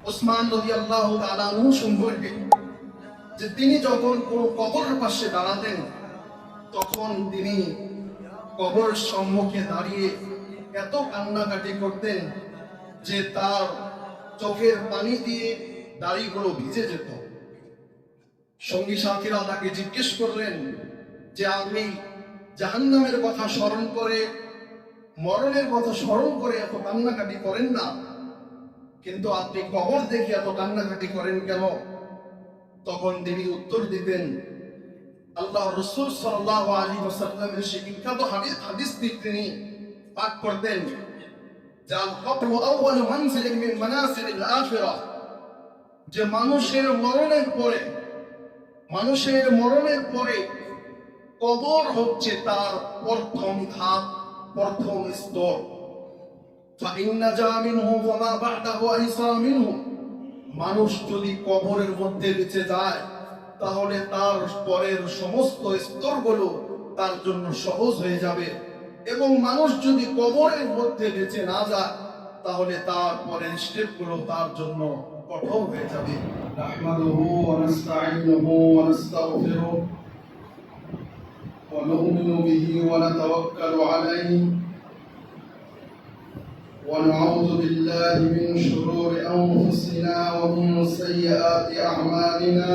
উসমান রাদিয়াল্লাহু তাআলা আনহু সম্পর্কে যে তিনি যখন কোন কবরের পাশে দাঁড়াতেন তখন তিনি কবরের সম্মুখে দাঁড়িয়ে এত কান্নাকাটি করতেন যে তার চোখের পানি দিয়ে দাড়িগুলো ভিজে যেত। সঙ্গী সাথীরা তাকে জিজ্ঞেস করলেন যে আপনি জাহান্নামের কথা স্মরণ করে, মরণের কথা স্মরণ করে এত কান্নাকাটি করেন না, কিন্তু আপনি কবর দেখে এত কান্নাকাটি করেন কেন? তখন তিনি উত্তর দিতেন, আল্লাহ রাসূল সাল্লাল্লাহু আলাইহি ওয়াসাল্লামের সেই বিখ্যাত হাদিসটি তিনি পাঠ করতেন, যার কবর আউয়ালু মানজিলিন মিন মানাসিলিল আখিরাহ, যে মানুষের মরণের পরে কবর হচ্ছে তার প্রথম ধাপ, প্রথম স্তর। ফাইন্না জা মিনহু ওয়া মা বা'দাহু আইসা মিনহু, মানুষ যদি কবরের মধ্যে বেঁচে যায় তাহলে তার পরের সমস্ত স্তরগুলো তার জন্য সহজ হয়ে যাবে, এবং মানুষ যদি কবরের মধ্যে বেঁচে না যায় তাহলে তার পরের স্টেপগুলো তার জন্য কঠোর হয়ে যাবে। নাহমাদুহু ওয়া নাস্তাঈনুহু ওয়া নাস্তাগফিরুহু ওয়া নু'মিনু বিহি ওয়া নাতাওয়াক্কালু আলাইহি ওয়া নাউযু বিল্লাহি মিন শুরুরি আনফুসিনা ওয়া মিন সাইয়্যাতি আ'মালিনা।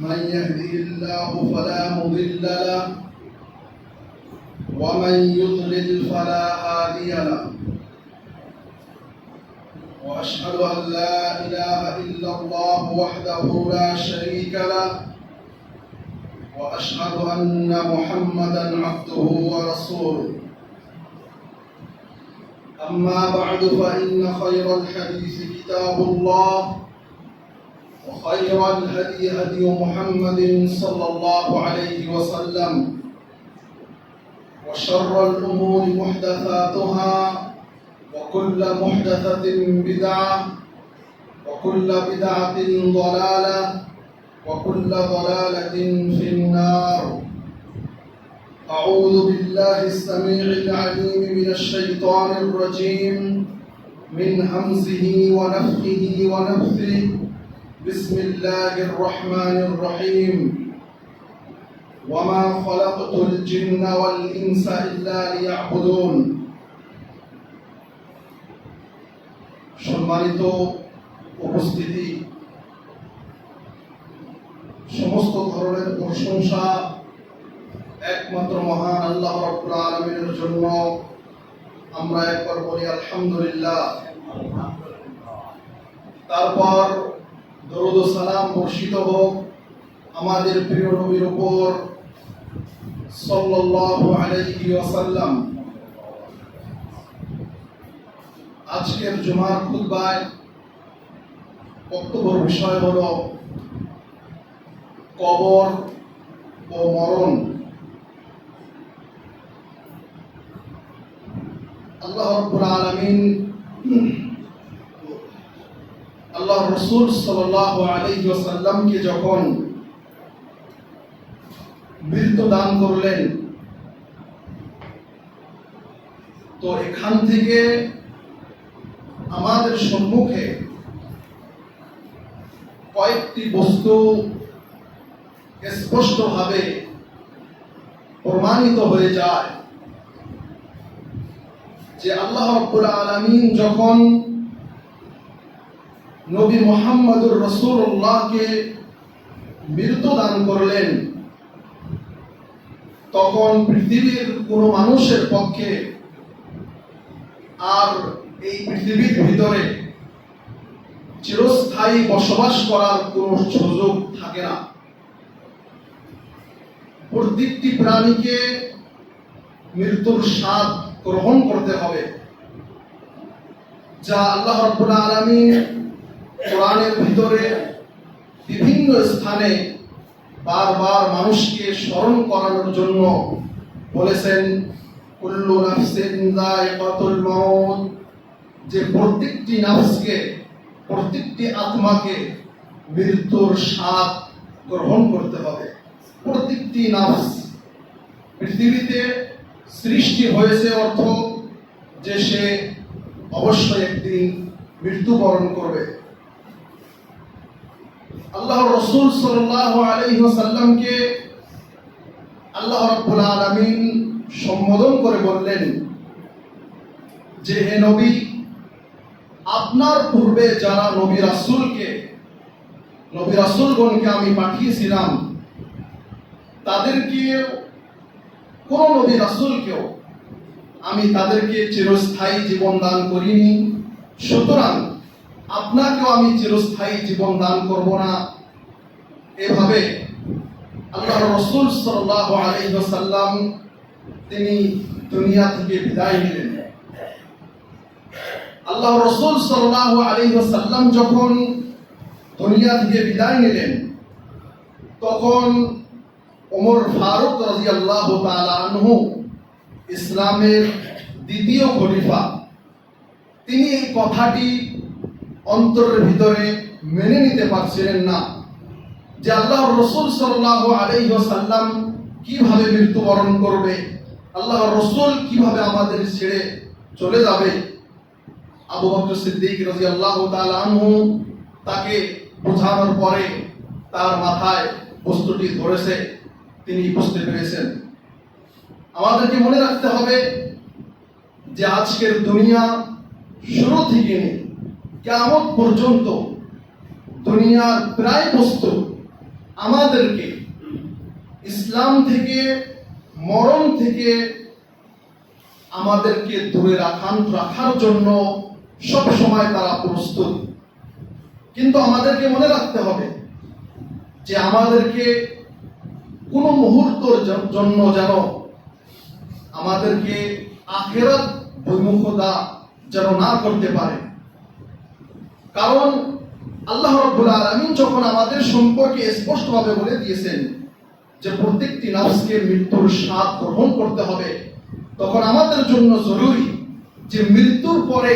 من يهده الله فلا مضل له ومن يضلل فلا هادي له، واشهد ان لا اله الا الله وحده لا شريك له، واشهد ان محمدا عبده ورسوله. اما بعد فان خير الحديث كتاب الله، وخير الهدي هدي محمد صلى الله عليه وسلم، وشر الأمور محدثاتها، وكل محدثة بدعة، وكل بدعة ضلالة، وكل ضلالة في النار. أعوذ بالله السميع العليم من الشيطان الرجيم، من همزه ونفخه ونفثه. بسم الله الرحمن الرحيم. وما خلقت الجن والإنس إلا ليعبدون. সম্মানিত উপস্থিতি, সমস্ত ধরনের প্রশংসা একমাত্র মহান আল্লাহ রাব্বুল আলামিনের জন্য। আমরা একবার বলি আলহামদুলিল্লাহ। তারপর দরুদ ও সালাম বর্ষিত হোক আমাদের প্রিয় নবীর উপর সাল্লাল্লাহু আলাইহি ওয়াসাল্লাম। আজকের জুমার খুতবায় বক্তব্যের বিষয় হলো কবর ও মরণ। আল্লাহ রাব্বুল আলামিন আল্লাহ রাসূল সাল্লাল্লাহু আলাইহি ওয়াসাল্লামকে যখন মৃত্যু দান করলেন, তো এখান থেকে আমাদের সম্মুখে কয়েকটি বস্তু স্পষ্টভাবে প্রমাণিত হয়ে যায় যে আল্লাহ রাব্বুল আলামিন যখন নবী মুহাম্মদুর রাসূলুল্লাহকে মৃত্যু দান করলেন, তখন পৃথিবীর কোন মানুষের পক্ষে আর এই পৃথিবীর ভিতরে চিরস্থায়ী বসবাস করার কোন সুযোগ থাকে না। প্রত্যেকটি প্রাণীকে মৃত্যুর স্বাদ গ্রহণ করতে হবে, যা আল্লাহ রাব্বুল আলামিন কোরআনের ভিতরে বিভিন্ন স্থানে বারবার মানুষকে স্মরণ করানোর জন্য বলেছেন, কুল্লু নাফসিন যায়িকাতুল মাউত, যে প্রত্যেকটি নাফসকে, প্রত্যেকটি আত্মাকে মৃত্যুর স্বাদ গ্রহণ করতে হবে। প্রত্যেকটি নাফস পৃথিবীতে সৃষ্টি হয়েছে অর্থ যে সে অবশ্যই একদিন মৃত্যুবরণ করবে। আল্লাহ রাসূল সাল্লাল্লাহু আলাইহি ওয়াসাল্লামকে আল্লাহ রাব্বুল আলামিন সম্বোধন করে বললেন যে, হে নবী, আপনার পূর্বে যারা নবী রাসূলগণকে আমি পাঠিয়েছিলাম, তাদেরকে কোন নবী রাসূলকেও আমি তাদেরকে চিরস্থায়ী জীবন দান করিনি, সুতরাং আপনাকেও আমি চিরস্থায়ী জীবন দান করব না। এভাবে আল্লাহ রাসূল সাল্লাল্লাহু আলাইহি ওয়াসাল্লাম তিনি দুনিয়া থেকে বিদায় নিলেন। আল্লাহ রাসূল সাল্লাল্লাহু আলাইহি ওয়াসাল্লাম যখন দুনিয়া থেকে বিদায় নিলেন, তখন ওমর ফারুক রাদিয়াল্লাহু তাআলা আনহু, ইসলামের দ্বিতীয় খলিফা, তিনি এই কথাটি অন্তরের ভিতরে মেনে নিতে পারছিলেন না যে আল্লাহ রাসূল সাল্লাল্লাহু আলাইহি ওয়াসাল্লাম কিভাবে মৃত্যুবরণ করবে, আল্লাহ রাসূল কিভাবে আমাদের ছেড়ে চলে যাবে। আবু বকর সিদ্দিক রাদিয়াল্লাহু তাআলা আনহু তাকে বোঝানোর পরে তার মাথায় বস্তুটি ধরেছে, তিনি বুঝতে পেরেছেন। আমাদেরকে মনে রাখতে হবে যে আজকের দুনিয়া শুরু থেকে কিয়ামত পর্যন্ত দুনিয়ার প্রায় বস্তু আমাদেরকে ইসলাম থেকে, মরণ থেকে আমাদেরকে দূরে রাখার জন্য সব সময় তারা প্রস্তুত। কিন্তু আমাদেরকে মনে রাখতে হবে যে আমাদেরকে কোন মুহূর্তের জন্য যেন আমাদেরকে আখিরাত বিমুখতা যেন না করতে পারে। কারণ আল্লাহ রাব্বুল আলামিন যখন আমাদের সম্পর্কে স্পষ্টভাবে বলে দিয়েছেন যে প্রত্যেকটি নফসকে মৃত্যুর স্বাদ গ্রহণ করতে হবে, তখন আমাদের জন্য জরুরি যে মৃত্যুর পরে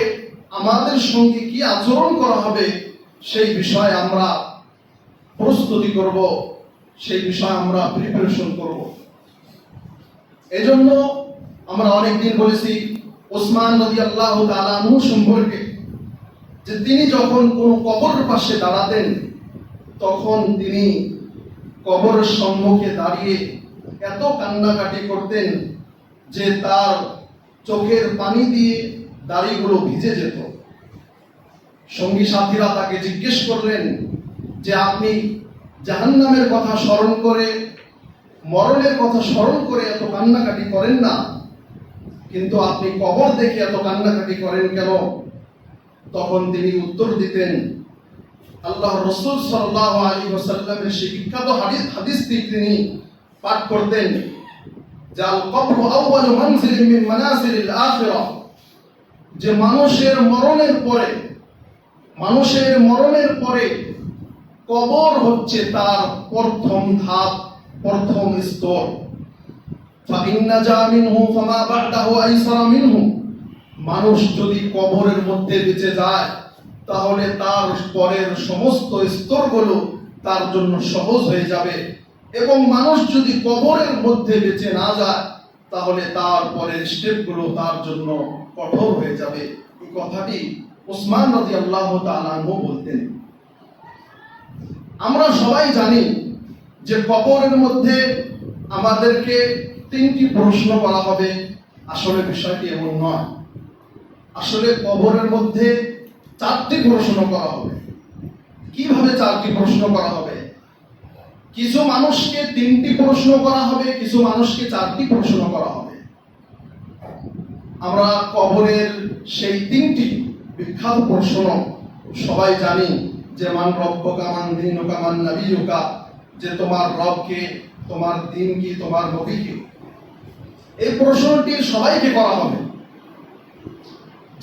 আমাদের সঙ্গে কি আচরণ করা হবে সেই বিষয়ে আমরা প্রস্তুতি করব, সেই বিষয়ে আমরা প্রিপারেশন করব। এজন্য আমরা অনেকদিন বলেছি ওসমান রাদিয়াল্লাহু তাআলা আনহু সম্পর্কে যে তিনি যখন কোন কবরের পাশে দাঁড়াতেন, তখন তিনি কবরের সম্মুখে দাঁড়িয়ে এত কান্নাকাটি করতেন যে তার চোখের পানি দিয়ে দাড়িগুলো ভিজে যেত। সঙ্গী সাথীরা তাকে জিজ্ঞেস করলেন যে, আপনি জাহান্নামের কথা স্মরণ করে, মরণের কথা স্মরণ করে এত কান্নাকাটি করেন না, কিন্তু আপনি কবর দেখে এত কান্নাকাটি করেন কেন? তখন তিনি উত্তর দিতেন, আল্লাহ রাসূল সাল্লাল্লাহু আলাইহি ওয়াসাল্লামের সেই বিখ্যাত হাদিসটি তিনি পাঠ করতেন, জাল কবরু আউয়ালু মানজিলিন মিন মানাজিলিল আখিরাহ, যে মানুষের মরণের পরে কবর হচ্ছে তার প্রথম ধাপ, প্রথম স্তর। ফাইন্না জা মিনহু ফামা বা'দাহু আইসারা মিনহু, মানুষ যদি কবরের মধ্যে বেঁচে যায় তাহলে তার পরের সমস্ত স্তরগুলো তার জন্য সহজ হয়ে যাবে, এবং মানুষ যদি কবরের মধ্যে বেঁচে না যায় তাহলে তার পরের স্টেপগুলো তার জন্য কঠোর হয়ে যাবে। এই কথাটি ওসমান রাদিয়াল্লাহু তাআলা আনহু বলতেন। আমরা সবাই জানি যে কবরের মধ্যে আমাদেরকে 3টি প্রশ্ন করা হবে। আসলে বিষয়টি এমন নয়, আসলে কবরের মধ্যে 4টি প্রশ্ন করা হবে। কিভাবে 4টি প্রশ্ন করা হবে? কিছু মানুষকে 3টি প্রশ্ন করা হবে, কিছু মানুষকে 4টি প্রশ্ন করা হবে। আমরা কবরের সেই 3টি বিখ্যাত প্রশ্ন সবাই জানি যে, মান রব্বুকা মান দীনুকা মান নাবিয়ুকা, যে তোমার রব কে, তোমার দ্বীন কি, তোমার নবী কে। এই প্রশ্নটি সবাইকে করা হবে।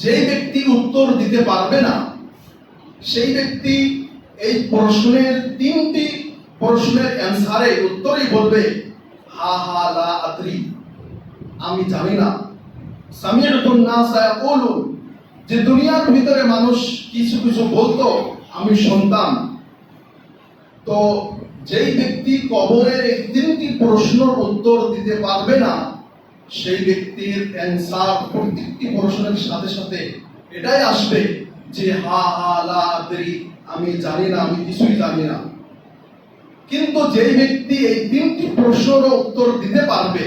যেই ব্যক্তি উত্তর দিতে পারবে না সেই ব্যক্তি এই প্রশ্নের 3টি প্রশ্নের অ্যানসারে উত্তরেই বলবে হা হা লা আদরি, আমি জানি না। সামিআতুন নাস ইয়াকুলু, যে দুনিয়ার ভিতরে মানুষ কিছু কিছু বলতো আমি শুনতাম। তো যেই ব্যক্তি কবরের এই 3টি প্রশ্নের উত্তর দিতে পারবে না সেই ব্যক্তির অ্যানসার প্রত্যেকটি প্রশ্নের সাথে সাথে এটাই আসবে যে হা হা লা আদরি, আমি জানি না, আমি কিছুই জানি না। কিন্তু যে ব্যক্তি এই তিনটি প্রশ্নের উত্তর দিতে পারবে,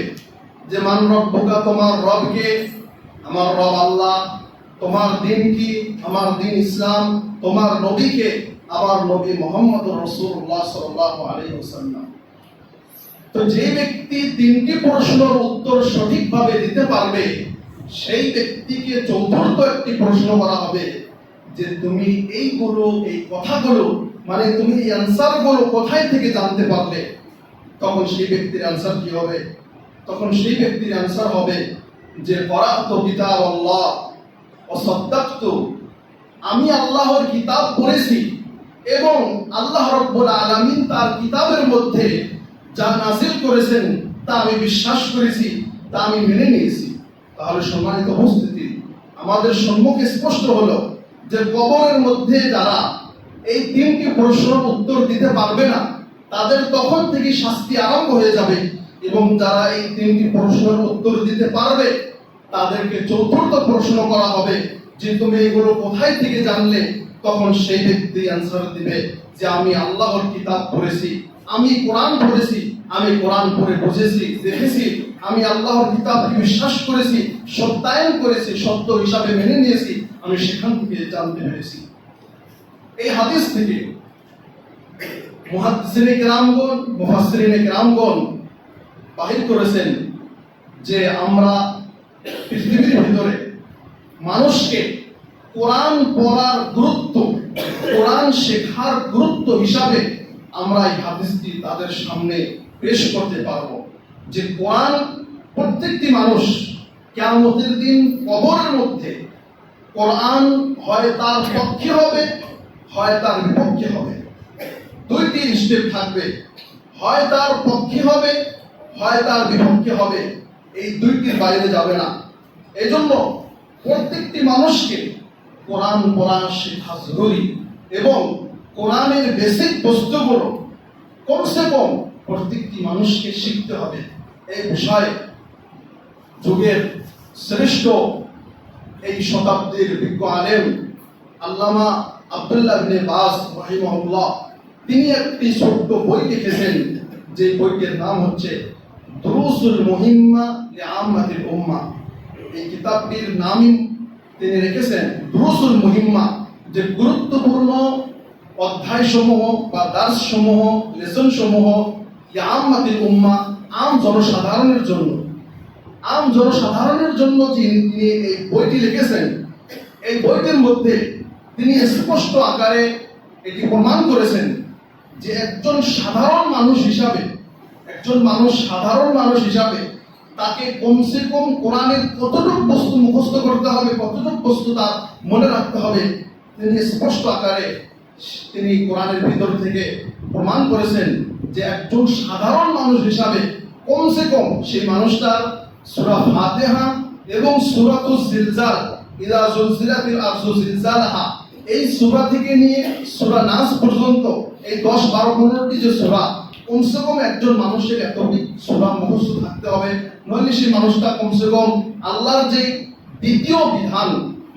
যে মান রব্বুকা, তোমার রবকে, আমার রব আল্লাহ, তোমার দিন কি, আমার দিন ইসলাম, তোমার নবীকে, আমার নবী মুহাম্মদ রাসূলুল্লাহ সাল্লাল্লাহু আলাইহি ওয়াসাল্লাম। তো যে ব্যক্তি তিনটি প্রশ্নের উত্তর সঠিকভাবে দিতে পারবে, সেই ব্যক্তিকে চতুর্থ একটি প্রশ্ন করা হবে যে তুমি এইগুলো, এই কথাগুলো, মানে তুমি এই অ্যান্সারগুলো কোথায় থেকে জানতে পারলে? তখন সেই ব্যক্তির অ্যান্সার কি হবে? তখন সেই ব্যক্তির অ্যান্সার হবে যে করাতু কিতাব আল্লাহ ওয়া সাদ্দাকতু, আমি আল্লাহর কিতাব পড়েছি এবং আল্লাহ রাব্বুল আলামিন তার কিতাবের মধ্যে যা নাযিল করেছেন তা আমি বিশ্বাস করেছি, তা আমি মেনে নিয়েছি। তাহলে সম্মানিত উপস্থিতি, আমাদের সম্মুখে স্পষ্ট হলো যে কবরের মধ্যে যারা এই তিনটি প্রশ্নের উত্তর দিতে পারবে না, তাদের তখন থেকে শাস্তি আরম্ভ হয়ে যাবে, এবং যারা এই তিনটি প্রশ্নের উত্তর দিতে পারবে তাদেরকে চতুর্থ প্রশ্ন করা হবে যে তুমি এগুলো কোথায় থেকে জানলে? তখন সেই ব্যক্তি অ্যান্সার দিবে যে আমি আল্লাহর কিতাব পড়েছি, আমি কোরআন পড়েছি, আমি কোরআন পড়ে বুঝেছি, দেখেছি, আমি আল্লাহর কিতাবকে বিশ্বাস করেছি, সত্যায়ন করেছি, সত্য হিসাবে মেনে নিয়েছি, আমি সেখান থেকে জানতে পেরেছি। এই হাদিস থেকে মুহাদ্দিসিনে কেরামগণ, মুফাসসিরিনে কেরামগণ বাহির করেছেন যে আমরা পৃথিবীর ভিতরে মানুষকে কোরআন পড়ার গুরুত্ব, কোরআন শেখার গুরুত্ব হিসাবে আমরা এই হাদিসটি তাদের সামনে পেশ করতে পারবো যে কোরআন প্রত্যেকটি মানুষ কিয়ামতের দিন কবরের মধ্যে কোরআন হয় তার পক্ষে হবে, হয় তার বিপক্ষে হবে। দুইটি স্টেপ থাকবে, হয় তার পক্ষে হবে, হয় তার বিপক্ষে হবে, এই দুইটির বাইরে যাবে না। এজন্য প্রত্যেকটি মানুষকে কোরআন পড়া শেখা জরুরি, এবং কোরআনের বেসিক বস্তুগুলো কমসে কম প্রত্যেকটি মানুষকে শিখতে হবে। এই বিষয়ে যুগের শ্রেষ্ঠ, এই শতাব্দীর বিজ্ঞ আলেম আল্লামা আব্দুল্লাহ ইবনে বাজ রাহিমাহুল্লাহ, তিনি একটি ছোট্ট বই লিখেছেন, যে বইটির নাম হচ্ছে দুরুসুল মুহিম্মা লিআম্মাতিল উম্মাহ। এই কিতাবটির নামই তিনি রেখেছেন দুরুসুল মুহিম্মা, যে গুরুত্বপূর্ণ অধ্যায়সমূহ বা দার্সসমূহ, লেসনসমূহ লিআম্মাতিল উম্মাহ, আম জনসাধারণের জন্য। আম জনসাধারণের জন্য তিনি এই বইটি লিখেছেন। এই বইটির মধ্যে তিনি স্পষ্ট আকারে এটি প্রমাণ করেছেন যে একজন সাধারণ মানুষ হিসাবে, সাধারণ মানুষ হিসাবে তাকে কমসে কম কোরআনের কতটুকু বস্তু মুখস্থ করতে হবে, কতটুকু বস্তু তার মনে রাখতে হবে, তিনি স্পষ্ট আকারে তিনি কোরআনের ভিতর থেকে প্রমাণ করেছেন যে একজন সাধারণ মানুষ হিসাবে কমসে কম সেই মানুষটার সূরা ফাতিহা এবং সূরাতুজ জিলজাল, ইযা জুলজিলাতিল আরযু জিলজালাহা, এই সূরা থেকে নিয়ে সূরা নাস পর্যন্ত এই 10, 12, 15টি যে সূরা, কমসে কম একজন মানুষের এতটি সূরা মুখস্থ থাকতে হবে। নইলে সেই মানুষটা কমসে কম আল্লাহর যে দ্বিতীয় বিধান,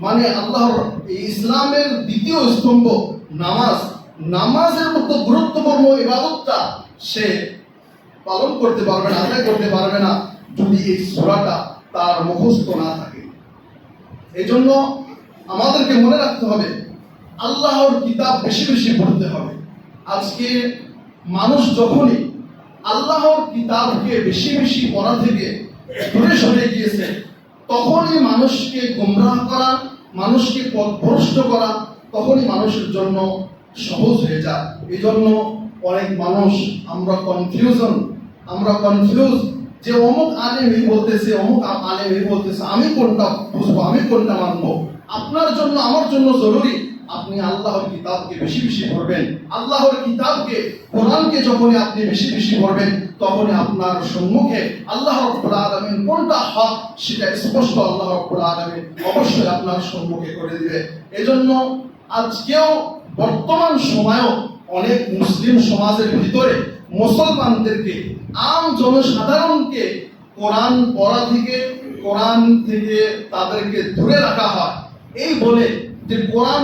মানে আল্লাহর এই ইসলামের দ্বিতীয় স্তম্ভ নামাজের মতো গুরুত্বপূর্ণ ইবাদতটা সে পালন করতে পারবে না, আদায় করতে পারবে না, যদি এই সূরাটা তার মুখস্থ না থাকে। এই জন্য আমাদেরকে মনে রাখতে হবে আল্লাহর কিতাব বেশি বেশি পড়তে হবে। আজকে মানুষ যখনই আল্লাহর কিতাবকে বেশি বেশি পড়া থেকে দূরে সরে গিয়েছে, তখনই মানুষকে গোমরাহ করা, মানুষকে পথভ্রষ্ট করা তখনই মানুষের জন্য সহজ হয়ে যায়। এই জন্য অনেক মানুষ আমরা কনফিউজ যে অমুক আলেম এই বলতেছে, অমুক আলেম এই বলতেছে, আমি কোনটা বুঝবো, আমি কোনটা মানবো? আপনার জন্য, আমার জন্য জরুরি আপনি আল্লাহর কিতাবকে বেশি বেশি পড়বেন। আল্লাহর কিতাবকে, কোরআনকে যখনই আপনি বেশি বেশি পড়বেন, তখনই আপনার সম্মুখে আল্লাহ রাব্বুল আলামিন কোনটা হক সেটা স্পষ্ট আল্লাহ রাব্বুল আলামিন অবশ্যই আপনার সম্মুখে করে দিবে। এজন্য আজকেও বর্তমান সময়েও অনেক মুসলিম সমাজের ভিতরে মুসলমানদেরকে, আম জনসাধারণকে কোরআন পড়া থেকে, কোরআন থেকে তাদেরকে দূরে রাখা হয়। এই বলে যে কোরআন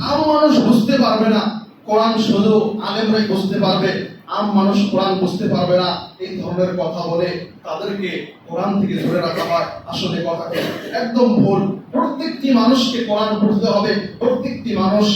আম মানুষ বুঝতে পারবে না, কোরআন শুধু আলেমরাই বুঝতে পারবে, আম মানুষ কোরআন বুঝতে পারবে না, এই ধরনের কথা বলে তাদেরকে কোরআন থেকে ধরে রাখা হয়। আসলে কথাটি একদম ভুল। প্রত্যেকটি মানুষকে কোরআন পড়তে হবে, প্রত্যেকটি মানুষ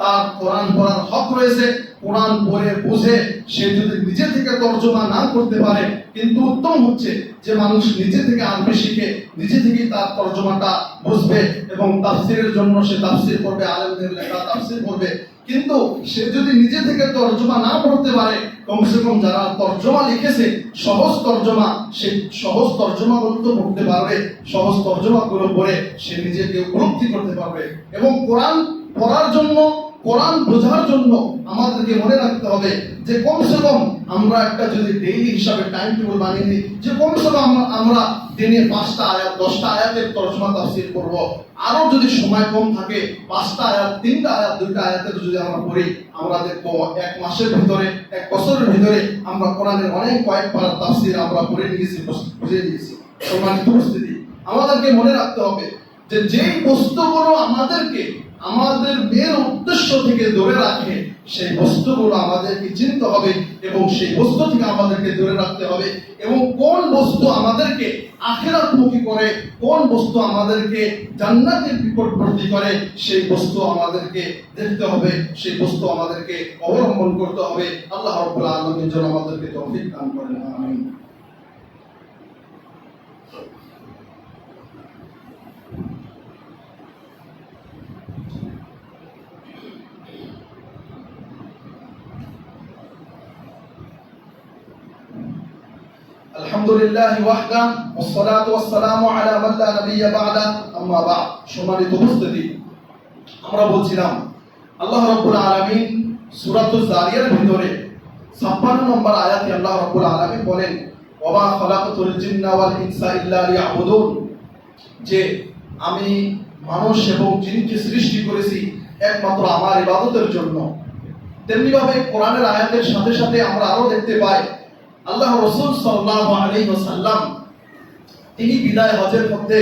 তার কোরআন পড়ার হক রয়েছে। কোরআন পড়ে বুঝে সে যদি নিজে থেকে তর্জমা না করতে পারে, কিন্তু উত্তম হচ্ছে যে মানুষ নিজে থেকে আরবি শিখে নিজে থেকেই তার তর্জমাটা বুঝবে এবং তাফসিরের জন্য সে তাফসির করবে, আলেমদের লেখা তাফসির করবে। কিন্তু সে যদি নিজে থেকে তর্জমা না পড়তে পারে, কমসে কম যারা তর্জমা লিখেছে সহজ তর্জমা, সে সহজ তর্জমাগুলো তো পড়তে পারবে, সহজ তর্জমাগুলো পড়ে সে নিজেকে উপলব্ধি করতে পারবে। এবং কোরআন পড়ার জন্য, কোরআন বোঝার জন্য আমাদেরকে মনে রাখতে হবে যে কমসে কম আমরা একটা যদি ডেইলি হিসাবে টাইম টেবিল বানিয়ে দিই যে কমসে কম আমরা দিনে 5টা আয়াত 10টা আয়াতের তর্জমা তাফসীর করব। আরো যদি সময় কম থাকে 5টা আয়াত 3টা আয়াত 2টা আয়াতের যদি আমরা পড়ি, আমরা দেখবো 1 মাসের ভিতরে 1 বছরের ভিতরে আমরা কোরআনের অনেক কয়েক পারা তাফসীর আমরা পড়ে নিয়েছি, বুঝে নিয়েছি। সম্মানিত উপস্থিতি, আমাদেরকে মনে রাখতে হবে যে যেই বস্তুগুলো আমাদেরকে আমাদের মেন উদ্দেশ্য থেকে দূরে রাখে সেই বস্তুগুলো আমাদেরকে চিনতে হবে এবং সেই বস্তু থেকে আমাদেরকে দূরে রাখতে হবে। এবং কোন বস্তু আমাদেরকে আখিরাতমুখী করে, কোন বস্তু আমাদেরকে জান্নাতের নিকটবর্তী করে, সেই বস্তু আমাদেরকে দেখতে হবে, সেই বস্তু আমাদেরকে অবলম্বন করতে হবে। আল্লাহ রাব্বুল আলামিন যেন আমাদেরকে তৌফিক দান করেন, আমিন। আলহামদুলিল্লাহ ওয়াহদা ওয়াসসালাতু ওয়াসসালামু আলা মান লা নাবিয়্যা বা'দা, আম্মা বা'দ। সম্মানিত উপস্থিতি, আমরা বলছিলাম আল্লাহ রাব্বুল আলামিন সূরাতুজ জারিয়ার ভিতরে 56 নম্বর আয়াতে আল্লাহ রাব্বুল আলামিন বলেন, ওয়া মা খালাকাতুল জিন্না ওয়াল ইনসা ইল্লা লিয়াবুদুন, যে আমি মানুষ এবং জিনকে সৃষ্টি করেছি একমাত্র আমার ইবাদতের জন্য। তেমনি ভাবে কোরআনের আয়াতের সাথে সাথে আমরা আরো দেখতে পাই আল্লাহ রাসূল সাল্লাল্লাহু আলাইহি ওয়াসাল্লাম তিনি বিদায় হজের মধ্যে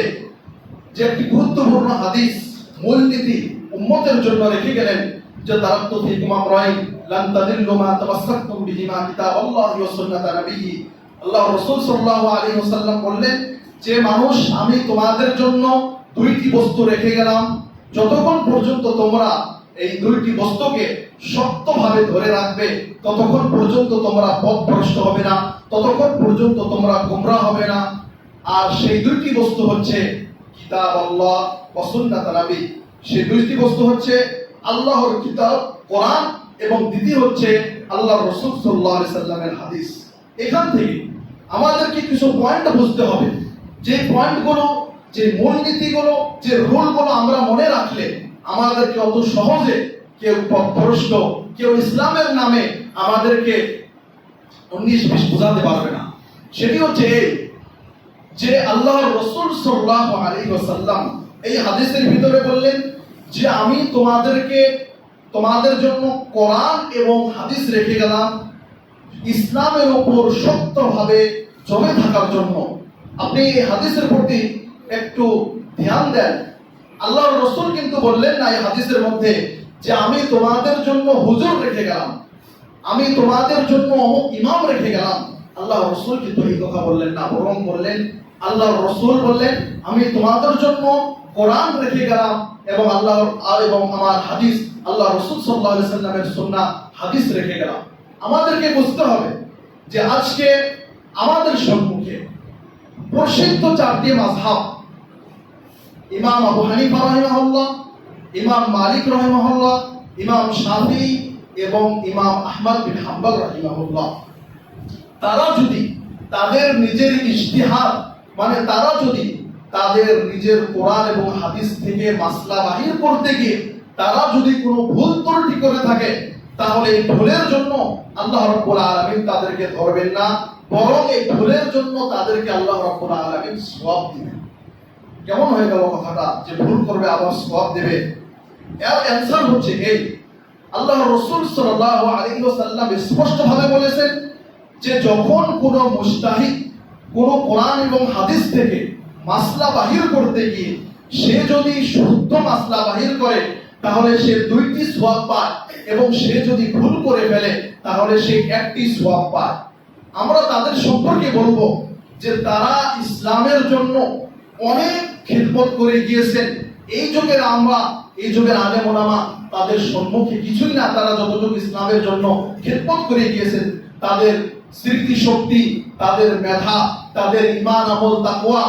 যে একটি গুরুত্বপূর্ণ হাদিস মূলনীতি উম্মতের জন্য রেখে গেলেন, যে তারাক্তু ফীকুম আমরাইন লান তাদিল্লু মা তামাসসাকতুম বিহিমা কিতাবাল্লাহি ওয়া সুন্নাতা নাবিয়্যি। আল্লাহ রাসূল সাল্লাল্লাহু আলাইহি ওয়াসাল্লাম বললেন যে মানুষ, আমি তোমাদের জন্য 2টি বস্তু রেখে গেলাম, যতক্ষণ পর্যন্ত তোমরা এই 2টি বস্তুকে শক্তভাবে ধরে রাখবে ততক্ষণ পর্যন্ত তোমরা পথভ্রষ্ট হবে না, ততক্ষণ পর্যন্ত তোমরা গোমরাহ হবে না। আর সেই 2টি বস্তু হচ্ছে কিতাব আল্লাহ ওয়া সুন্নাত নবী। সেই 2টি বস্তু হচ্ছে আল্লাহর কিতাব কোরআন এবং দ্বিতীয় হচ্ছে আল্লাহর রাসূল সাল্লাল্লাহু আলাইহি সাল্লামের হাদিস। এখান থেকে আমাদেরকে কিছু পয়েন্ট বুঝতে হবে, যে পয়েন্টগুলো, যে মূলনীতিগুলো, যে রুলগুলো আমরা মনে রাখলে আমাদেরকে অত সহজে কেউ পথভ্রষ্ট, কেউ ইসলামের নামে আমাদেরকে 19-20 বোঝাতে পারবে না। সেটি হচ্ছে যে আল্লাহর রাসূল সাল্লাল্লাহু আলাইহি ওয়াসাল্লাম এই হাদিসের ভিতরে বললেন যে আমি তোমাদের জন্য কোরআন এবং হাদিস রেখে গেলাম ইসলামের উপর শক্তভাবে জমে থাকার জন্য। আপনি এই হাদিসের প্রতি একটু ধ্যান দেন। আল্লাহর রাসূল কিন্তু বললেন না এই হাদিসের মধ্যে যে আমি তোমাদের জন্য হুজুর রেখে গেলাম, আমি তোমাদের জন্য অমুক ইমাম রেখে গেলাম। আল্লাহর রাসূল কিন্তু এই কথা বললেন না, বরং বললেন, আল্লাহর রাসূল বললেন আমি তোমাদের জন্য কোরআন রেখে গেলাম এবং এবং আমার হাদিস, আল্লাহ রাসূল সাল্লাল্লাহু আলাইহি সাল্লামের সুন্নাহ হাদিস রেখে গেলাম। আমাদেরকে বুঝতে হবে যে আজকে আমাদের সম্মুখে প্রসিদ্ধ 4টি মাযহাব, ইমাম আবু হানিফা রাহিমাহুল্লাহ, ইমাম মালিক রাহিমাহুল্লাহ, ইমাম শাফিঈ এবং ইমাম আহমদ বিন হাম্বল রাহিমাহুল্লাহ, তারা যদি তাদের নিজের ইজতিহাদ, মানে তারা যদি তাদের নিজের কোরআন এবং হাদিস থেকে মাসলা বাহির করতে গিয়ে তারা যদি কোনো ভুল ত্রুটি করে থাকে, তাহলে এই ভুলের জন্য আল্লাহ রাব্বুল আলামিন তাদেরকে ধরবেন না, বরং এই ভুলের জন্য তাদেরকে আল্লাহ রাব্বুল আলামিন সওয়াব দিবেন। কেমন হয়ে গেল কথাটা যে ভুল করবে আবার সওয়াব দেবে? এর অ্যানসার হচ্ছে এই, আল্লাহ রাসূল সাল্লাল্লাহু আলাইহি ওয়াসাল্লাম স্পষ্টভাবে বলেছেন যে যখন কোনো মুজতাহিদ কোনো কোরআন এবং হাদিস থেকে মাসলা বাহির করতে গিয়ে সে যদি শুদ্ধ মাসলা বাহির করে তাহলে সে 2টি সওয়াব পায়, এবং সে যদি ভুল করে ফেলে তাহলে সে 1টি সওয়াব পায়। আমরা তাদের সম্পর্কে বলবো যে তারা ইসলামের জন্য অনেক খিদমত করে গিয়েছেন। এই যুগের আলেম ওলামা তাদের সম্মুখে কিছুই না। তারা যতটুকু ইসলামের জন্য খিদমত করে গিয়েছেন, তাদের স্মৃতি শক্তি, তাদের মেধা, তাদের ঈমান আমল তাকওয়া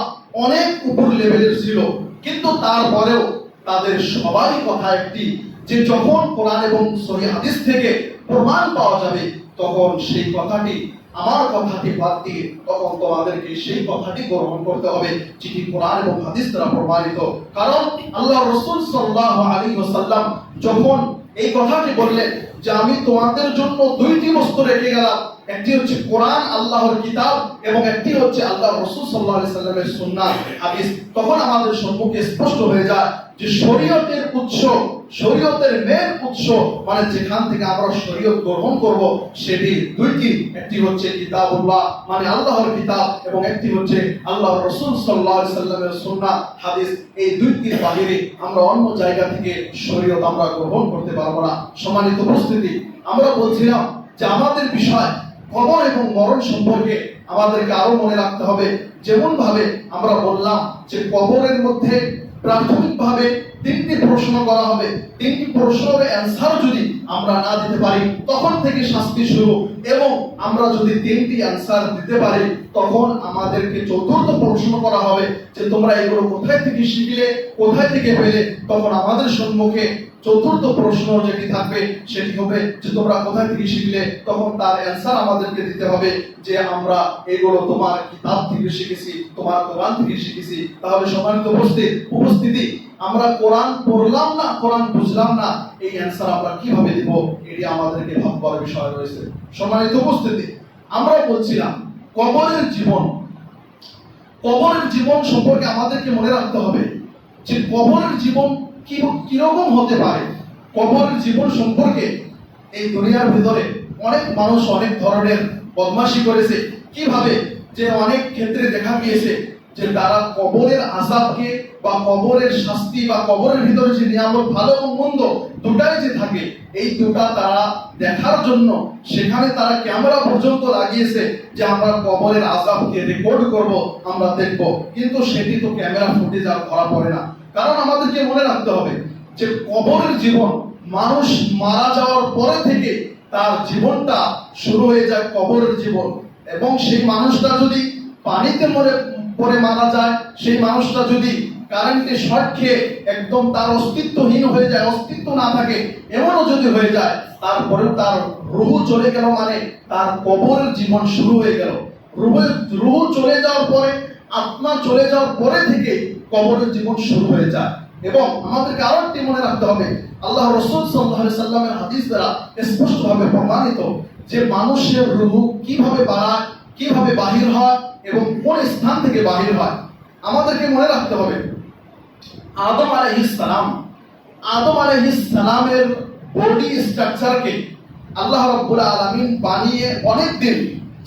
অনেক উপর লেভেলের ছিল। কিন্তু তারপরেও তাদের সবাই কথা একটি, যে যখন কোরআন এবং সহিহ হাদিস থেকে প্রমাণ পাওয়া যাবে তখন সেই কথাটি, আমার কথাটি বাদ দিয়ে তখন তোমাদেরকে সেই কথাটি গ্রহণ করতে হবে যেটি কোরআন এবং হাদিস দ্বারা প্রমাণিত। কারণ আল্লাহ রাসূল সাল্লাল্লাহু আলাইহি ওয়াসাল্লাম যখন এই কথাটি বললেন যে আমি তোমাদের জন্য 2টি বস্তু রেখে গেলাম, একটি হচ্ছে কোরআন আল্লাহর কিতাব, এবং একটি হচ্ছে আল্লাহ রাসূল সাল্লাল্লাহু আলাইহি সাল্লামের সুন্নাহ হাদিস, তখন আমাদের সম্মুখে স্পষ্ট হয়ে যায় যে শরীয়তের উৎস, শরীয়তের মেন উৎস মানে যেখান থেকে আমরা শরীয়ত গ্রহণ করব সেটি 2টি, একটি হচ্ছে কিতাবুল্লাহ মানে আল্লাহর কিতাব, এবং একটি হচ্ছে আল্লাহর রাসূল সাল্লাল্লাহু আলাইহি সাল্লামের সুন্নাহ হাদিস। এই 2টির বাইরে আমরা অন্য জায়গা থেকে শরীয়ত আমরা গ্রহণ করতে পারবো না। সম্মানিত উপস্থিতি, আমরা বলছিলাম যে আমাদের বিষয় কবর এবং মরণ সম্পর্কে আমাদেরকে আরো মনে রাখতে হবে। যেমন ভাবে আমরা বললাম যে কবরের মধ্যে প্রাথমিকভাবে 3টি প্রশ্ন করা হবে, 3টি প্রশ্নের অ্যান্সার যদি আমরা না দিতে পারি তখন থেকে শাস্তি শুরু, এবং আমরা যদি 3টি অ্যান্সার দিতে পারি তখন আমাদেরকে 4র্থ প্রশ্ন করা হবে যে তোমরা এগুলো কোথায় থেকে শিখলে, কোথায় থেকে পেলে। তখন আমাদের সম্মুখে 4র্থ প্রশ্ন যেটি থাকবে সেটি হবে যে তোমরা কোথায় থেকে শিখলে। তখন তার অ্যান্সার আমাদেরকে দিতে হবে যে আমরা এগুলো তোমার কিতাব থেকে শিখেছি, তোমার কোরআন থেকে শিখেছি। তাহলে সম্মানিত উপস্থিতি, আমরা কোরআন পড়লাম না, কোরআন বুঝলাম না, এই অ্যান্সার আমরা কিভাবে দিব, এটি আমাদেরকে ভাববার বিষয় রয়েছে। সম্মানিত উপস্থিতি, আমরা বলছিলাম কবরের জীবন সম্পর্কে আমাদেরকে মনে রাখতে হবে যে কবরের জীবন কিরকম হতে পারে। কবরের জীবন সম্পর্কে এই দুনিয়ার ভিতরে অনেক মানুষ অনেক ধরনের বদমাশি করেছে। কিভাবে যে অনেক ক্ষেত্রে দেখা গিয়েছে যে তারা কবরের আযাবকে বা কবরের শাস্তি বা কবরের ভিতরে যে নিয়ামত ভালো এবং মন্দ দুটাই যে থাকে, এই দুটা তারা দেখার জন্য সেখানে তারা ক্যামেরা পর্যন্ত লাগিয়েছে যে আমরা কবরের আযাবকে রেকর্ড করব, আমরা দেখব। কিন্তু সেটি তো ক্যামেরা ফুটেজ আর ধরা পড়ে না। কারণ আমাদেরকে মনে রাখতে হবে যে কবরের জীবন, মানুষ মারা যাওয়ার পরে থেকে তার জীবনটা শুরু হয়ে যায় কবরের জীবন। এবং সেই মানুষটা যদি পানিতে পড়ে মারা যায়, সেই মানুষটা যদি কারেন্টে শর্ট খেয়ে একদম তার অস্তিত্বহীন হয়ে যায়, অস্তিত্ব না থাকে, এমনও যদি হয়ে যায়, তারপরেও তার রূহ চলে গেল মানে তার কবরের জীবন শুরু হয়ে গেল। রূহ চলে যাওয়ার পরে, আত্মা চলে যাওয়ার পরে থেকে কবরের জীবন শুরু হয়ে যায়। এবং আমাদেরকে আরো একটি মনে রাখতে হবে, আল্লাহ রাসূল সাল্লাল্লাহু আলাইহি সাল্লামের হাদিস দ্বারা স্পষ্টভাবে প্রমাণিত যে মানুষের রূহ কিভাবে বাড়ায়, কিভাবে বাহির হয় এবং কোন স্থান থেকে বাহির হয়। আমাদেরকে মনে রাখতে হবে আদম আলাইহিস সালামের বডি স্ট্রাকচারকে আল্লাহ রাব্বুল আলামিন বানিয়ে অনেকদিন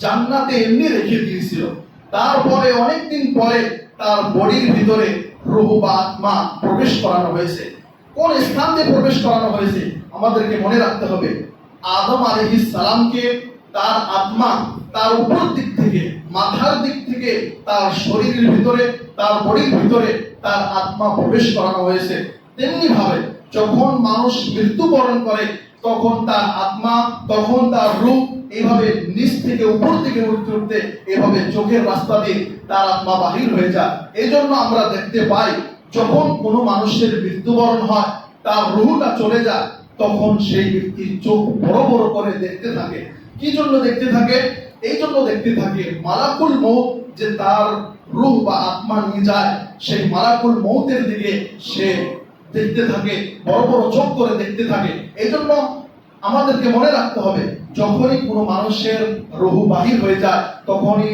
জান্নাতে এমনি রেখে দিয়েছিল। তারপরে অনেকদিন পরে তার বডির ভিতরে রূহ বা আত্মা প্রবেশ করানো হয়েছে। কোন স্থান দিয়ে প্রবেশ করানো হয়েছে আমাদেরকে মনে রাখতে হবে। আদম আলাইহিস সালামকে তার আত্মা তার উপর দিক থেকে, মাথার দিক থেকে তার শরীরের ভিতরে, তার বডির ভিতরে তার আত্মা প্রবেশ করানো হয়েছে। তেমনি ভাবে যখন মানুষ মৃত্যুবরণ করে তখন তার আত্মা, তখন তার রূহ এইভাবে নিচ থেকে উপর দিকে উঠতে উঠতে এভাবে চোখের রাস্তা দিয়ে তার আত্মা বাহির হয়ে যায়। এই জন্য আমরা দেখতে পাই যখন কোনো মানুষের মৃত্যুবরণ হয়, তার রূহটা চলে যায়, তখন সেই ব্যক্তির চোখ বড় বড় করে দেখতে থাকে। কি জন্য দেখতে থাকে? এই জন্য দেখতে থাকে মালাকুল মউত যে তার রূহ বা আত্মা নিয়ে যায়, সেই মালাকুল মউতের দিকে সে দেখতে থাকে, বড় বড় চোখ করে দেখতে থাকে। এই জন্য আমাদেরকে মনে রাখতে হবে যখনই কোনো মানুষের রূহ বাহির হয়ে যায় তখনই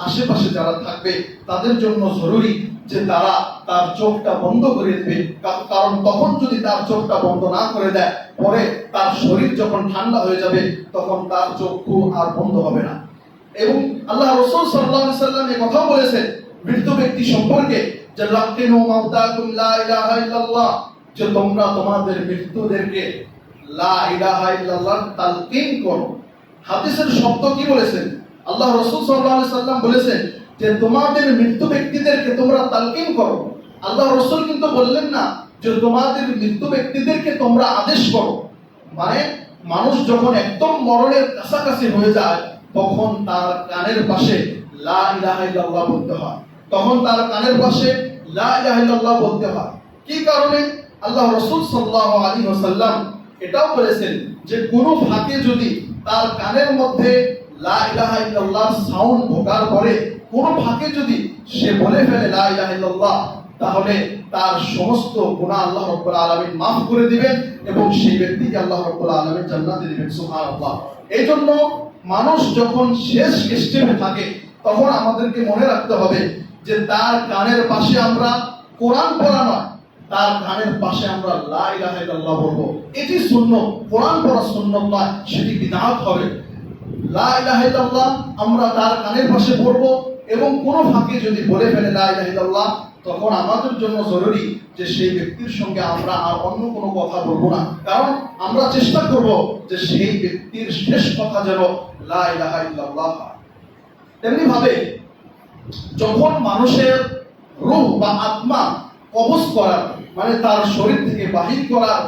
আশেপাশে যারা থাকবে তাদের জন্য জরুরি যে তারা তার চোখটা বন্ধ করে দেবে। কারণ তখন যদি তার চোখটা বন্ধ না করে দেয়, পরে তার শরীর যখন ঠান্ডা হয়ে যাবে তখন তার চক্ষু আর বন্ধ হবে না। এবং আল্লাহ রাসূল সাল্লাল্লাহু আলাইহি সাল্লাম এই কথাও বলেছেন মৃত ব্যক্তি সম্পর্কে যে লাকিনু মাউতাকুম লা ইলাহা ইল্লাল্লাহ, যে তোমরা তোমাদের মৃত্যুদেরকে লা ইলাহা ইল্লাল্লাহ তালকিন করো। হাদিসের শব্দ কি বলেছেন? আল্লাহ রাসূল সাল্লাল্লাহু আলাইহি সাল্লাম বলেছেন যে তোমাদের মৃত্যু ব্যক্তিদেরকে তোমরা তালকিন করো। আল্লাহ রাসূল কিন্তু বললেন না যে তোমাদের মৃত্যু ব্যক্তিদেরকে তোমরা আদেশ করো। মানে মানুষ যখন একদম মরণের কাছাকাছি হয়ে যায় তখন তার কানের পাশে লা ইলাহা ইল্লাল্লাহ বলতে হয়, তখন তার কানের পাশে লা ইলাহা ইল্লাল্লাহ বলতে হয়। কি কারণে? আল্লাহ রাসূল সাল্লাল্লাহু আলাইহি ওয়াসাল্লাম এটাও বলেছেন যে কোনো ফাঁকে যদি তার কানের মধ্যে লা ইলাহা ইল্লাল্লাহ সাউন্ড ঢোকার পরে কোনো ফাঁকে যদি সে বলে ফেলে লা ইলাহা ইল্লাল্লাহ, তাহলে তার সমস্ত গুনাহ আল্লাহ রাব্বুল আলামিন মাফ করে দিবেন এবং সেই ব্যক্তিকে আল্লাহ রাব্বুল আলামিন জান্নাতে দিবেন। সুবহানাল্লাহ। এইজন্য মানুষ যখন শেষ স্টেপে থাকে তখন আমাদেরকে মনে রাখতে হবে যে তার কানের পাশে আমরা কোরআন পড়া নয়, তার কানের পাশে আমরা লা ইলাহা ইল্লাল্লাহ বলবো। এটি সুন্নাত, কোরআন পড়া সুন্নাত নয়, সেটি বিদআত হবে। লা ইলাহা ইল্লাল্লাহ আমরা তার কানের পাশে পড়বো এবং কোনো ফাঁকে যদি বলে ফেলে লা ইলাহা ইল্লাল্লাহ, তখন আমাদের জন্য জরুরি যে সেই ব্যক্তির সঙ্গে আমরা আর অন্য কোনো কথা বলবো না, কারণ আমরা চেষ্টা করব যে সেই ব্যক্তির শেষ কথা যেন লা ইলাহা ইল্লাল্লাহ হয়। তেমনি ভাবে যখন মানুষের রূহ বা আত্মা কবজ করার মানে তার শরীর থেকে বাহির করার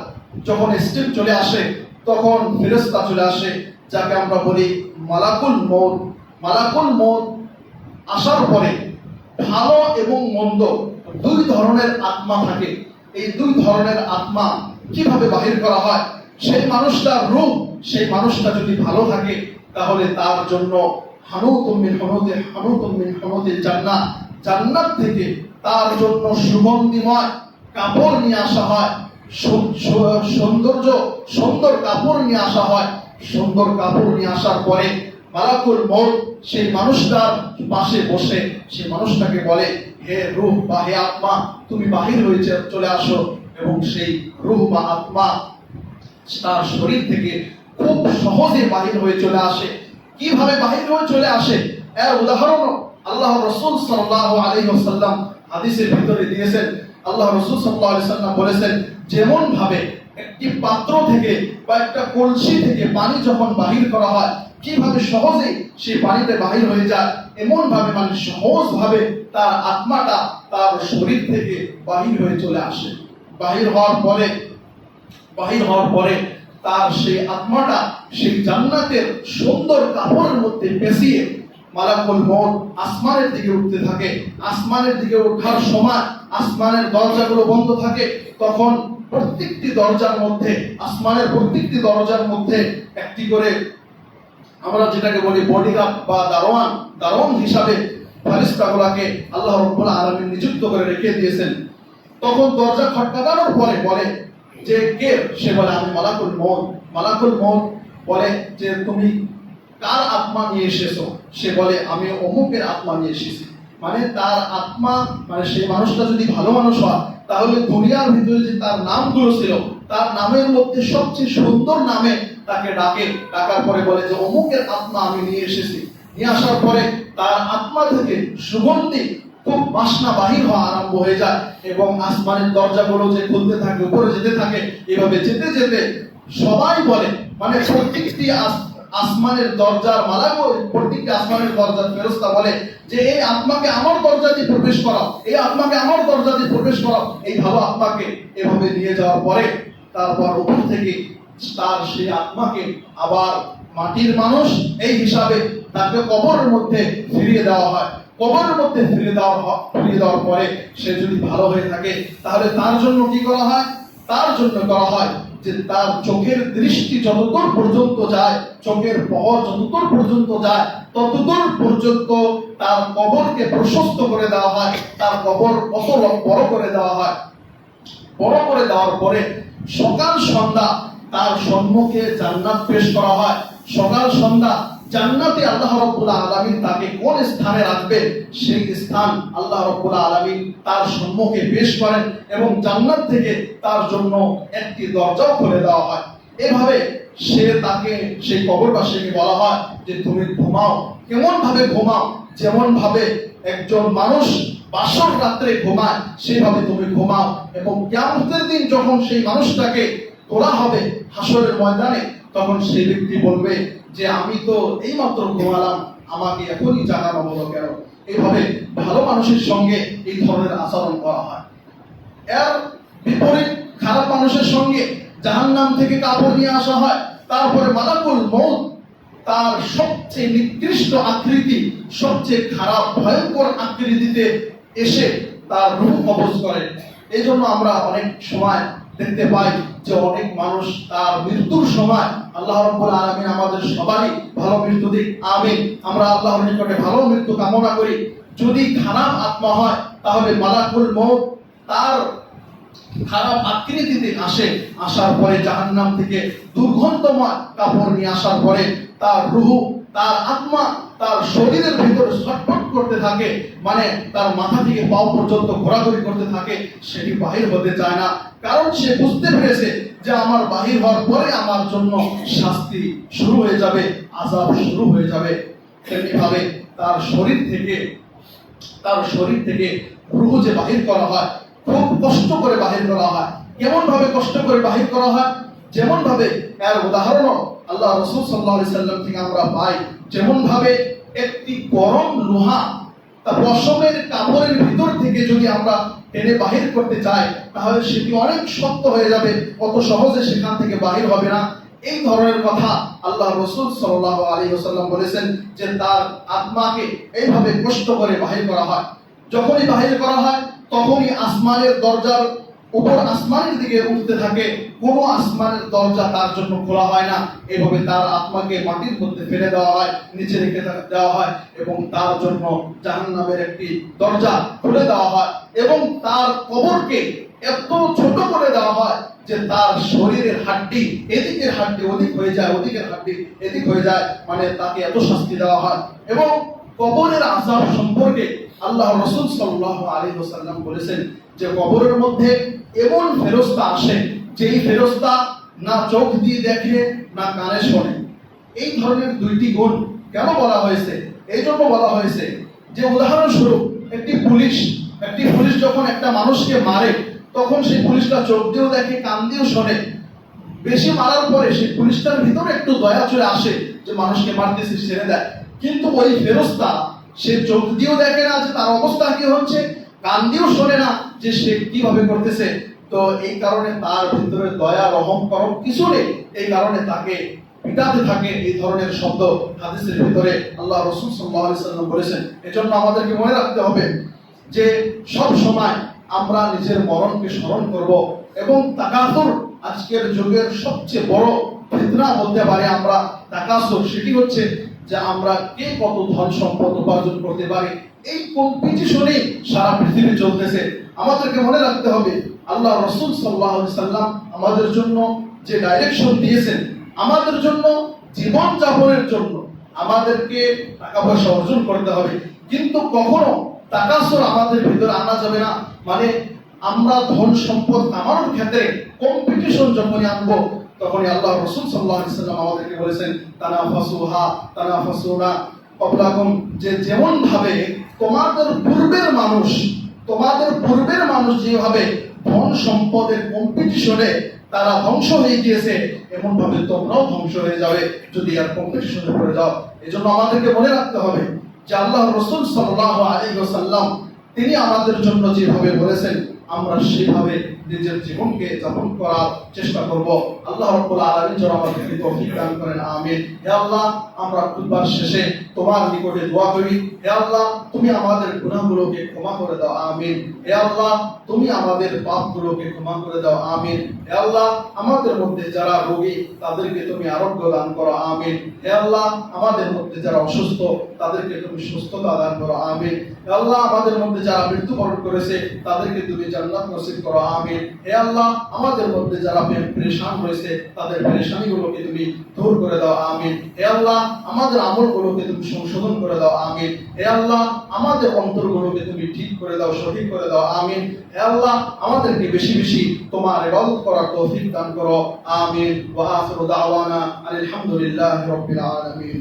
যখন স্টেপ চলে আসে তখন ফেরেশতা চলে আসে, যাকে আমরা বলি মালাকুল মউত। মালাকুল মউত আসার পরে ভালো এবং মন্দ দুই ধরনের আত্মা থাকে। এই দুই ধরনের আত্মা কিভাবে বাহির করা হয়? সেই মানুষটার রূহ, সেই মানুষটা যদি ভালো থাকে তাহলে তার জন্য হানুতুম মিন হুনুতিল জান্নাহ, জান্নাত থেকে তার জন্য সুগন্ধিময় কাপড় নিয়ে আসা হয়, সুন্দর কাপড় নিয়ে আসা হয়। সুন্দর কাপড় নিয়ে আসার পরে মালাকুল মউত সেই মানুষটার পাশে বসে সেই মানুষটাকে বলে, হে রূহ বা হে আত্মা, তুমি বাহির হয়ে চলে আসো। এবং সেই রূহ বা আত্মা তার শরীর থেকে খুব সহজে বাহির হয়ে চলে আসে। কিভাবে বাহির হয়ে চলে আসে এর উদাহরণ আল্লাহ রাসূল সাল্লাল্লাহু আলাইহি ওয়াসাল্লাম হাদিসের ভিতরে দিয়েছেন। আল্লাহ রাসূল সাল্লাল্লাহু আলাইহি ওয়াসাল্লাম বলেছেন, যেমন ভাবে একটি পাত্র থেকে বা একটা কলসি থেকে পানি যখন বাহির করা হয় কিভাবে সহজে সেই পানিতে বাহির হয়ে যায়, এমন ভাবে মানে সহজ ভাবে তার আত্মাটা তার শরীর থেকে বাহির হয়ে চলে আসে। বাহির হওয়ার পরে তার সেই আত্মাটা সেই জান্নাতের সুন্দর কাপড়ের মধ্যে পেঁচিয়ে মালাকুল মউত আসমানের দিকে উঠতে থাকে। আসমানের দিকে ওঠার সময় আসমানের দরজাগুলো বন্ধ থাকে, তখন প্রত্যেকটি দরজার মধ্যে আসমানের প্রত্যেকটি দরজার মধ্যে একটি করে আমরা যেটাকে বলি বডিগার্ড বা দারোয়ান হিসাবে ফেরেশতাগুলোকে আল্লাহ রাব্বুল আলামিন নিযুক্ত করে রেখে দিয়েছেন। তখন দরজা খটখটানোর পরে বলে যে কে? সে বলে আমি মালাকুল মউত। মালাকুল মউত বলে যে তুমি কার আত্মা নিয়ে এসেছো? সে বলে আমি অমুকের আত্মা নিয়ে এসেছি। মানে তার আত্মা মানে সেই মানুষটা যদি ভালো মানুষ হয় তাহলে দুনিয়ার ভিতরে যে তার নামগুলো ছিল তার নামের মধ্যে সবচেয়ে সুন্দর নামে তাকে ডাকার পরে বলে যে অমুকের আত্মা আমি নিয়ে এসেছি। নিয়ে আসার পরে তার আত্মা থেকে সুগন্ধি খুব বাসনা বাহির হওয়া আরম্ভ হয়ে যায় এবং আসমানের দরজাগুলো যে খুলতে থাকে, উপরে যেতে থাকে। এভাবে যেতে যেতে সবাই বলে মানে প্রত্যেকটি আসমানের দরজার মালাকুল, প্রত্যেকটি আসমানের দরজার ফেরেশতা বলে যে এই আত্মাকে আমার দরজা দিয়ে প্রবেশ করাও, এই আত্মাকে আমার দরজা দিয়ে প্রবেশ করাও। এই ভালো আত্মাকে এভাবে নিয়ে যাওয়ার পরে তারপর উপর থেকে তার সেই আত্মাকে আবার মাটির মানুষ এই হিসাবে তাকে কবরের মধ্যে ফিরিয়ে দেওয়া হয়। কবরের মধ্যে ফিরিয়ে দেওয়ার পরে সে যদি ভালো হয়ে থাকে তাহলে তার জন্য কি করা হয়? তার জন্য করা হয় যে তার চোখের দৃষ্টি যতদূর পর্যন্ত যায়, চোখের পহর যতদূর পর্যন্ত যায়, ততদূর পর্যন্ত তার কবরকে প্রশস্ত করে দেওয়া হয়, তার কবর কত বড় করে দেওয়া হয়। বড় করে দেওয়ার পরে সকাল সন্ধ্যা তার সম্মুখে জান্নাত পেশ করা হয়। সকাল সন্ধ্যা জান্নাতে আল্লাহ রাব্বুল আলামিন তাকে কোন স্থানে রাখবে সেই স্থান আল্লাহ রাব্বুল আলামিন তার সম্মুখে পেশ করেন এবং জান্নাত থেকে তার জন্য একটি দরজাও খুলে দেওয়া হয়। এভাবে তাকে সেই কবরবাসীকে বলা হয় যে তুমি ঘুমাও। কেমন ভাবে ঘুমাও? যেমন ভাবে একজন মানুষ বাসর রাত্রে ঘুমায় সেভাবে তুমি ঘুমাও, এবং কিয়ামতের দিন যখন সেই মানুষটাকে তোলা হবে হাসরের ময়দানে, তখন সেই ব্যক্তি বলবে যে আমি তো এইমাত্র ঘুমালাম, আমাকে এখনই জাগানো হলো কেন? এইভাবে ভালো মানুষের সঙ্গে এই ধরনের আচরণ করা হয়। এর বিপরীত খারাপ মানুষের সঙ্গে জাহান্নাম থেকে কাপড় নিয়ে আসা হয়, তারপরে মালাকুল মউত তার সবচেয়ে নিকৃষ্ট আকৃতি, সবচেয়ে খারাপ ভয়ঙ্কর আকৃতিতে এসে তার রূহ কবজ করে। এই জন্য আমরা অনেক সময় দেখতে পাই যে অনেক মানুষ তার মৃত্যুর সময়, আল্লাহ রাব্বুল আলামিন আমাদের সবারই ভালো মৃত্যু দিক, আমিন। আমরা আল্লাহর নিকটে ভালো মৃত্যু কামনা করি। যদি খারাপ আত্মা হয় তাহলে মালাকুল মউত তার খারাপ আকৃতিতে আসার পরে জাহান্নাম থেকে দুর্গন্ধময় কাপড় নিয়ে আসার পরে তার রূহ, তার আত্মা তার শরীরের ভিতরে ছটফট করতে থাকে, মানে তার মাথা থেকে পাও পর্যন্ত ঘোরাঘুরি করতে থাকে, সেটি বাহির হতে চায় না। কারণ সে বুঝতে পেরেছে যে আমার বাহির হওয়ার পরে আমার জন্য শাস্তি শুরু হয়ে যাবে, আযাব শুরু হয়ে যাবে। তেমনিভাবে তার শরীর থেকে রূহ যে বাহির করা হয়, খুব কষ্ট করে বাহির করা হয়। কেমন ভাবে কষ্ট করে বাহির করা হয়? যেমন ভাবে, এর উদাহরণ আল্লাহ রাসূল সাল্লাল্লাহু আলাইহি সাল্লাম থেকে আমরা পাই। যেমন ভাবে একটি গরম লোহা তা পশমের কাপড়ের ভিতর থেকে যদি আমরা টেনে বাহির করতে চাই, তাহলে সেটি অনেক শক্ত হয়ে যাবে, অত সহজে সেখান থেকে বাহির হবে না। এই ধরনের কথা আল্লাহ রাসূল সাল্লাল্লাহু আলাইহি ওয়াসাল্লাম বলেছেন যে তার আত্মাকে এইভাবে কষ্ট করে বাহির করা হয়। যখনই বাহির করা হয় তখনই আসমানের দরজার উপর আসমানের দিকে উঠতে থাকে, কোনো আসমানের দরজা তার জন্য খোলা হয় না। এভাবে তার আত্মাকে মাটির মধ্যে ফেলে দেওয়া হয়, নিচে রেখে দেওয়া হয়, এবং তার জন্য জাহান্নামের একটি দরজা খুলে দেওয়া হয়, এবং তার কবরকে এত ছোট করে দেওয়া হয় যে তার শরীরের হাড্ডি এদিকের হাড্ডি ওদিক হয়ে যায়, ওদিকের হাড্ডি এদিক হয়ে যায়, মানে তাকে এত শাস্তি দেওয়া হয়। এবং কবরের আযাব সম্পর্কে আল্লাহ রাসূল সাল্লাল্লাহু আলাইহি ওয়াসাল্লাম বলেছেন যে কবরের মধ্যে এমন ফেরেশতা আসে যেই ফেরেশতা না চোখ দিয়ে দেখে না কানে শোনে। এই ধরনের দুইটি গুণ কেন বলা হয়েছে? এই জন্য বলা হয়েছে যে উদাহরণস্বরূপ একটি পুলিশ যখন একটা মানুষকে মারে, তখন সেই পুলিশটা চোখ দিয়েও দেখে, কান দিয়েও শোনে। বেশি মারার পরে সেই পুলিশটার ভিতরে একটু দয়া চলে আসে যে মানুষকে মারতেছে, ছেড়ে দেয়। কিন্তু ওই ফেরেশতা সে চোখ দিয়েও দেখে না যে তার অবস্থা কি হচ্ছে, কান দিয়েও শোনে না যে সে কিভাবে করতেছে। তো এই কারণে তার ভিতরে দয়া রহম করম কিছু নেই, এই কারণে তাকে পিটাতে থাকে। এই ধরনের শব্দ হাদিসের ভিতরে আল্লাহ রাসূল সাল্লাল্লাহু আলাইহি ওয়াসাল্লাম বলেছেন। এজন্য আমাদেরকে মনে রাখতে হবে যে সব সময় আমরা নিজের মরণকে স্মরণ করব, এবং তাকাসুর আজকের যুগের সবচেয়ে বড় ফিতনা বলতে পারি আমরা তাকাসুর। সেটি হচ্ছে যে আমরা কে কত ধন সম্পদ উপার্জন করতে পারি, এই কম্পিটিশনে সারা পৃথিবী চলতেছে। আমাদেরকে মনে রাখতে হবে আল্লাহ রাসূল সাল্লাল্লাহু আলাইহি ওয়াসাল্লাম আমাদের জন্য যে ডাইরেকশন দিয়েছেন, আমাদের জন্য জীবন যাপনের জন্য আমাদেরকে টাকা পয়সা অর্জন করতে হবে, কিন্তু কখনো তাকাসুর আমাদের ভিতরে আনা যাবে না। মানে আমরা ধন সম্পদ কামানোর ক্ষেত্রে কম্পিটিশন যখনই আনবো, তখনই আল্লাহ রাসূল সাল্লাল্লাহু আলাইহি ওয়াসাল্লাম আমাদেরকে বলেছেন তানাফাসুহা ক্বাবলাকুম, যে যেমন ভাবে তোমাদের পূর্বের মানুষ যেভাবে ধন সম্পদের কম্পিটিশনে তারা ধ্বংস হয়ে গিয়েছে, এমন ভাবে তোমরাও ধ্বংস হয়ে যাবে যদি আর কম্পিটিশনে পড়ে যাও। এজন্য আমাদেরকে মনে রাখতে হবে যে আল্লাহ রাসূল সাল্লাল্লাহু আলাইহি ওয়াসাল্লাম তিনি আমাদের জন্য যেভাবে বলেছেন আমরা সেভাবে নিজের জীবনকে যাপন করার চেষ্টা করব। আল্লাহ রাব্বুল আলামিন যেন আমাদেরকে তৌফিক দান করেন, আমিন। হে আল্লাহ, আমরা খুতবার শেষে তোমার নিকটে দোয়া করি, হে আল্লাহ তুমি আমাদের গুনাহগুলোকে ক্ষমা করে দাও, আমিন। হে আল্লাহ তুমি আমাদের পাপগুলোকে ক্ষমা করে দাও, আমিন। হে আল্লাহ আমাদের মধ্যে যারা রোগী তাদেরকে তুমি আরোগ্য দান করো, আমিন। হে আল্লাহ আমাদের মধ্যে যারা অসুস্থ তাদেরকে তুমি সুস্থতা দান করো, আমিন। হে আল্লাহ আমাদের মধ্যে যারা মৃত্যুবরণ করেছে তাদেরকে তুমি জান্নাত নসিব করো, আমিন। হে আল্লাহ আমাদের মধ্যে যারা পেরেশান হয়েছে তাদের পেরেশানিগুলোকে তুমি দূর করে দাও, আমিন। হে আল্লাহ আমাদের আমলগুলোকে তুমি সংশোধন করে দাও, আমিন। হে আল্লাহ আমাদের অন্তরগুলোকে তুমি ঠিক করে দাও, সঠিক করে দাও, আমিন। হে আল্লাহ আমাদেরকে বেশি বেশি তোমার ইবাদত করার তৌফিক দান করো, আমিন। ওয়া আখিরু দাওয়ানা আলহামদুলিল্লাহি রাব্বিল আলামিন।